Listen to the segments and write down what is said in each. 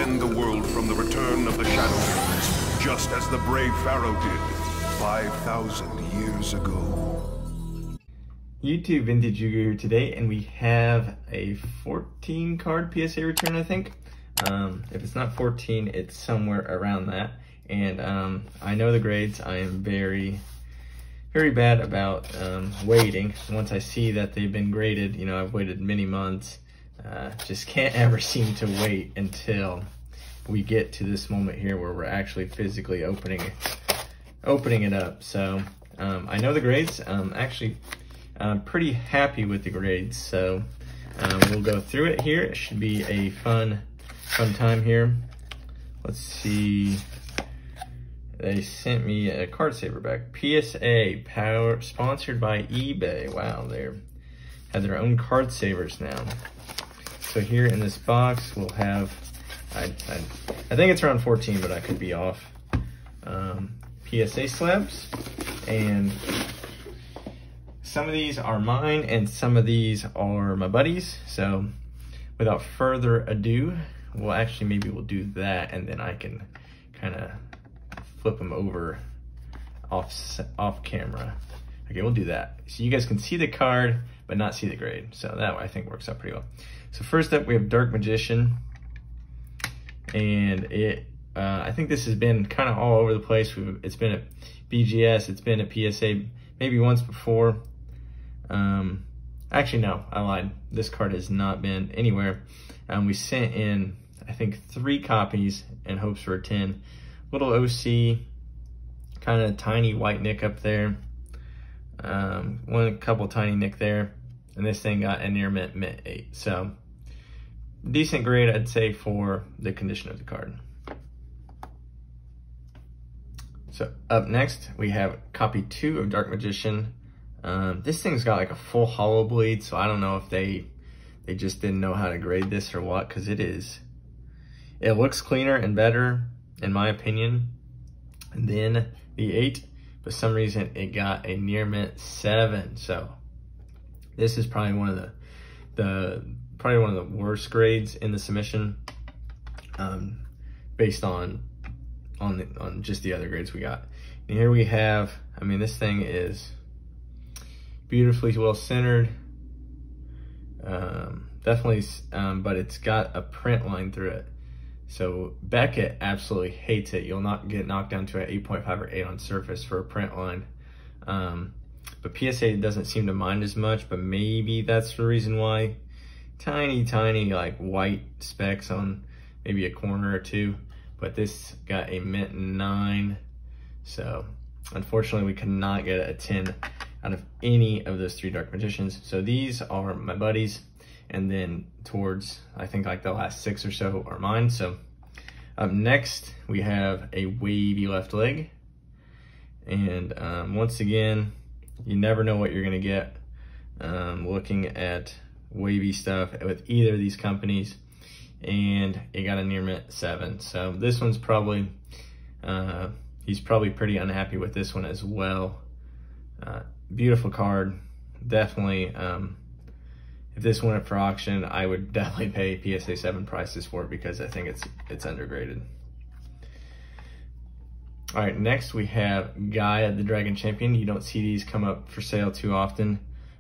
defend the world from the return of the Shadow Kings, just as the brave Pharaoh did 5,000 years ago. YouTube Vintage Yugioh here today, and we have a 14 card PSA return, I think. If it's not 14, it's somewhere around that. And I know the grades. I am very bad about waiting. Once I see that they've been graded, you know, I've waited many months. Just can't ever seem to wait until we get to this moment here where we're actually physically opening it up. So I know the grades. Actually, I'm pretty happy with the grades. So we'll go through it here. It should be a fun time here. Let's see. They sent me a card saver back. PSA, power sponsored by eBay. Wow, they have their own card savers now. So here in this box, we'll have, I think it's around 14, but I could be off. PSA slabs, and some of these are mine and some of these are my buddies. So without further ado, maybe we'll do that, and then I can kind of flip them over off camera. Okay, we'll do that. So you guys can see the card, but not see the grade. So that I think works out pretty well. So first up, we have Dark Magician. And I think this has been kind of all over the place. It's been at BGS, it's been at PSA maybe once before. Actually, no, I lied. This card has not been anywhere. We sent in, I think, 3 copies in hopes for a 10. Little OC, kind of tiny white nick up there. Couple tiny nick there. And this thing got a near mint 8. So decent grade, I'd say, for the condition of the card. So up next, we have copy 2 of Dark Magician. This thing's got like a full hollow bleed, so I don't know if they just didn't know how to grade this or what, because it looks cleaner and better, in my opinion, than the 8. For some reason, it got a near mint 7. So this is probably one of the worst grades in the submission, based on just the other grades we got. And here we have, I mean, this thing is beautifully well centered, definitely, but it's got a print line through it. So Beckett absolutely hates it. You'll not get knocked down to an 8.5 or 8 on surface for a print line. But PSA doesn't seem to mind as much, but maybe that's the reason why. Tiny like white specks on maybe a corner or two, but this got a mint 9. So unfortunately we could not get a 10 out of any of those 3 Dark Magicians. So these are my buddies, and then towards, I think, like the last 6 or so are mine. So up next, we have a wavy left leg. And once again, you never know what you're gonna get looking at wavy stuff with either of these companies. And it got a near mint 7. So this one's probably, he's probably pretty unhappy with this one as well. Beautiful card, definitely. If this went up for auction, I would definitely pay PSA 7 prices for it, because I think it's undergraded. All right, next we have Gaia the Dragon Champion. You don't see these come up for sale too often.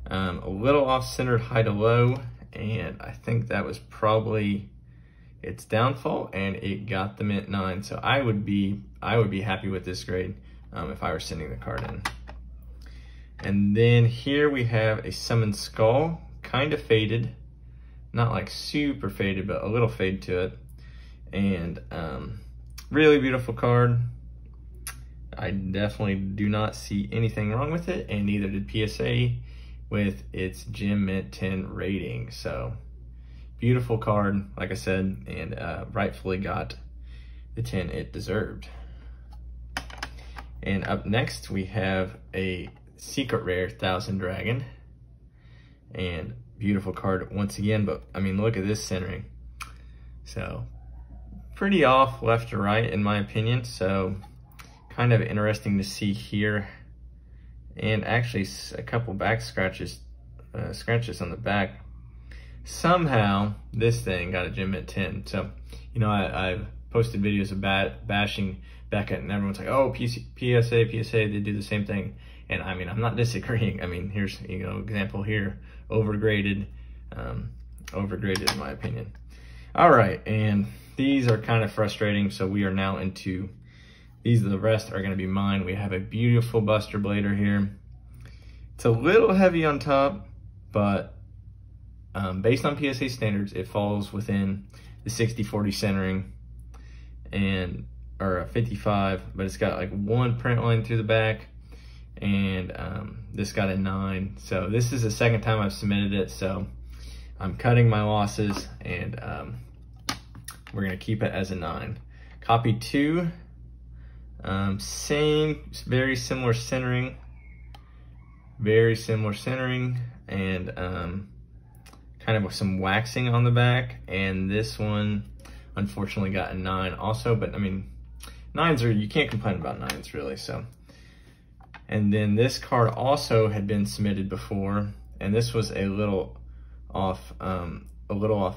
A little off-centered high to low, and I think that was probably its downfall, and it got the mint 9. So I would be happy with this grade if I were sending the card in. And then here we have a Summoned Skull, kind of faded, not like super faded, but a little fade to it. And really beautiful card. I definitely do not see anything wrong with it, and neither did PSA with its Gem Mint 10 rating. So beautiful card, like I said, and rightfully got the 10 it deserved. And up next, we have a secret rare Thousand Dragon, and beautiful card once again, but I mean, look at this centering. So pretty off left to right, in my opinion. So kind of interesting to see here. And actually a couple back scratches on the back. Somehow this thing got a Gem Mint 10. So you know, I've posted videos of bashing Beckett, and everyone's like, oh, PSA, they do the same thing. And I mean, I'm not disagreeing. I mean, here's, you know, example here, overgraded in my opinion. All right, and these are kind of frustrating. So we are now into, the rest are gonna be mine. We have a beautiful Buster Blader here. It's a little heavy on top, but based on PSA standards, it falls within the 60-40 centering, and or a 55, but it's got like 1 print line through the back, and this got a 9. So this is the second time I've submitted it, so I'm cutting my losses, and we're gonna keep it as a 9. Copy 2, same, very similar centering, and kind of some waxing on the back, and this one unfortunately got a 9 also, but I mean, 9s are, you can't complain about 9s really, so. And then this card also had been submitted before, and this was a little off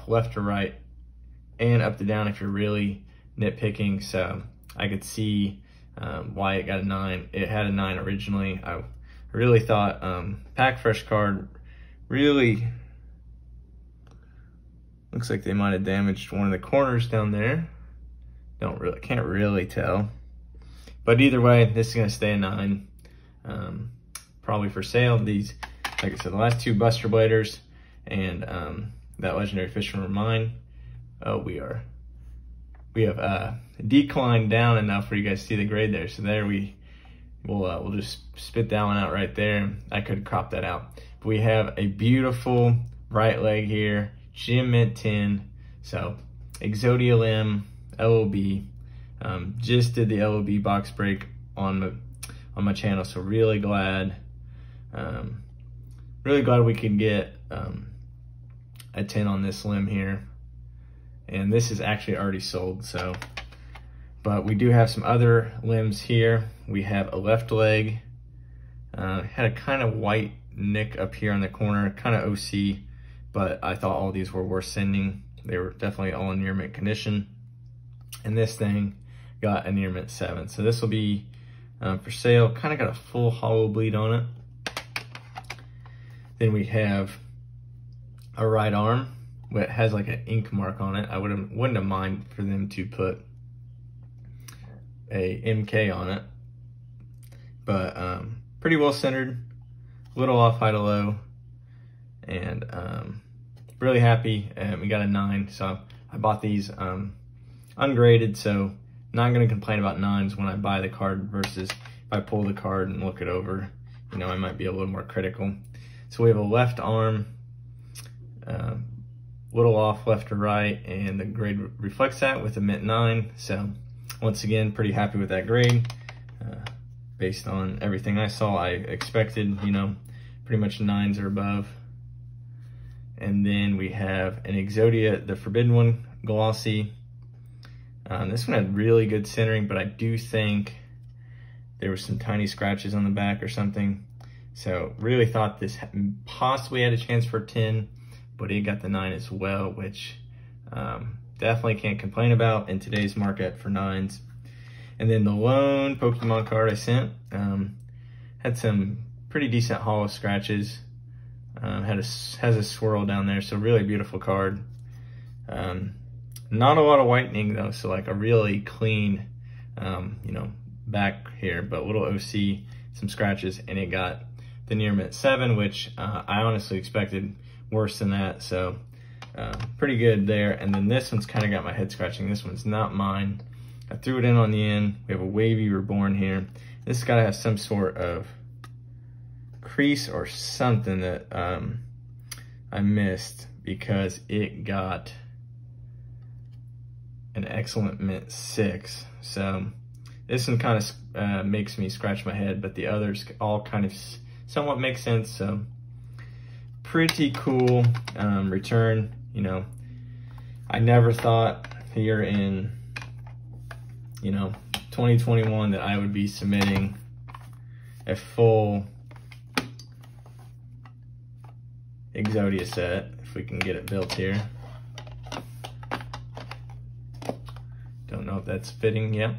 left to right and up to down if you're really nitpicking, so I could see why it got a 9. It had a 9 originally. I really thought Pack Fresh card really looks like they might have damaged one of the corners down there. Can't really tell. But either way, this is gonna stay a 9. Probably for sale. These, like I said, the last 2 Buster Bladers and that Legendary Fisherman were mine. We have declined down enough where you guys see the grade there. So there we'll just spit that one out right there. I could crop that out. But we have a beautiful right leg here, Gem Mint 10. So Exodia limb, LOB. Just did the LOB box break on my channel, so really glad we could get a 10 on this limb here. And this is actually already sold, so, but we do have some other limbs here. We have a left leg, had a kind of white nick up here on the corner, kind of OC, but I thought all these were worth sending. They were definitely all in near mint condition. And this thing got a near mint 7. So this will be for sale. Kind of got a full hollow bleed on it. Then we have a right arm. It has like an ink mark on it. I wouldn't have mind for them to put a MK on it, but pretty well centered, little off high to low, and really happy. We got a 9, so I bought these ungraded, so not going to complain about 9s when I buy the card versus if I pull the card and look it over. You know, I might be a little more critical. So we have a left arm, little off left to right, and the grade reflects that with a mint 9. So once again, pretty happy with that grade. Based on everything I saw, I expected, you know, pretty much 9s or above. And then we have an Exodia, the Forbidden one, glossy. This one had really good centering, but I do think there were some tiny scratches on the back or something. So really thought this possibly had a chance for 10, but it got the 9 as well, which definitely can't complain about in today's market for 9s. And then the lone Pokemon card I sent had some pretty decent hollow scratches. Has a swirl down there, so really beautiful card. Not a lot of whitening though, so like a really clean, you know, back here, but a little OC, some scratches, and it got the near mint 7, which I honestly expected worse than that. So pretty good there. And then this one's kind of got my head scratching. This one's not mine. I threw it in on the end. We have a Wavy Reborn here. This has got to have some sort of crease or something that I missed, because it got an excellent mint 6. So this one kind of makes me scratch my head, but the others all kind of somewhat make sense. So pretty cool return. You know, I never thought here in, you know, 2021 that I would be submitting a full Exodia set, if we can get it built here. know if that's fitting yet.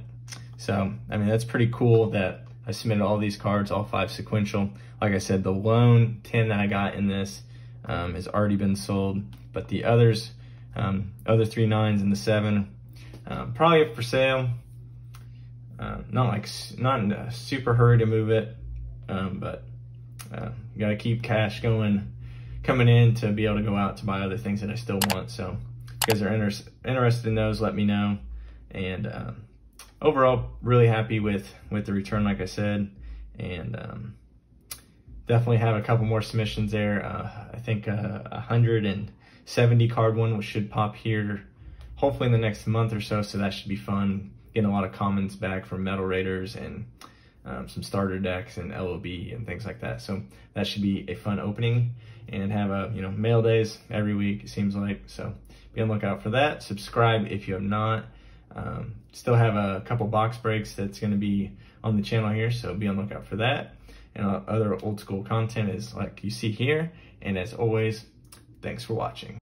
So, I mean, that's pretty cool that I submitted all these cards, all 5 sequential. Like I said, the lone 10 that I got in this has already been sold, but the others, other 3 9s and the 7, probably up for sale. Not in a super hurry to move it, but you gotta keep cash coming in to be able to go out to buy other things that I still want. So if you guys are interested in those, let me know. And overall, really happy with the return, like I said, and definitely have a couple more submissions there. I think 170 card one, which should pop here hopefully in the next month or so. So that should be fun. Getting a lot of comments back from Metal Raiders and some starter decks and LOB and things like that. So that should be a fun opening, and have a mail days every week, it seems like. So be on the lookout for that. Subscribe if you have not. Still have a couple box breaks that's going to be on the channel here, so be on the lookout for that. And other old school content is like you see here. And as always, thanks for watching.